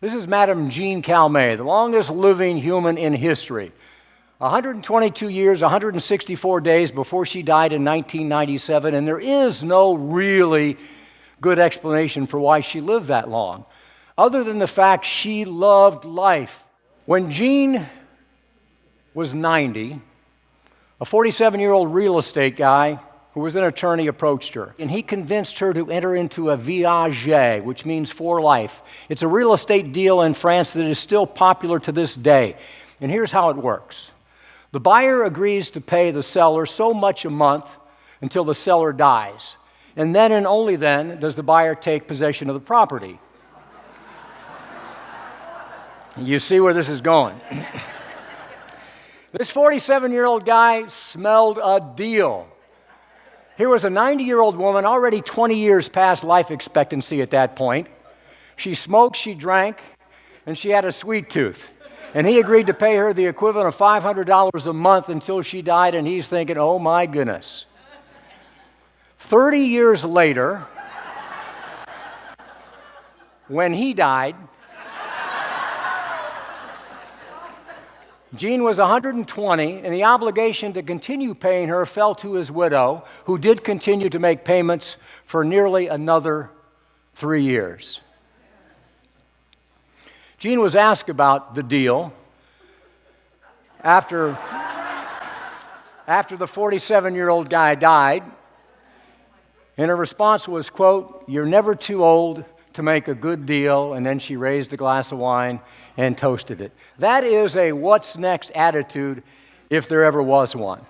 This is Madame Jeanne Calment, the longest living human in history. 122 years, 164 days before she died in 1997, and there is no really good explanation for why she lived that long, other than the fact she loved life. When Jeanne was 90, a 47-year-old real estate guy who was an attorney approached her, and he convinced her to enter into a viager, which means for life. It's a real estate deal in France that is still popular to this day, and here's how it works. The buyer agrees to pay the seller so much a month until the seller dies, and then and only then does the buyer take possession of the property. You see where this is going. This 47-year-old guy smelled a deal. Here was a 90-year-old woman, already 20 years past life expectancy at that point. She smoked, she drank, and she had a sweet tooth. And he agreed to pay her the equivalent of $500 a month until she died, and he's thinking, oh my goodness. 30 years later, when he died, Jeanne was 120, and the obligation to continue paying her fell to his widow, who did continue to make payments for nearly another 3 years. Jeanne was asked about the deal after the 47-year-old guy died, and her response was, quote, "You're never too old to make a good deal," and then she raised a glass of wine and toasted it. That is a what's next attitude, if there ever was one.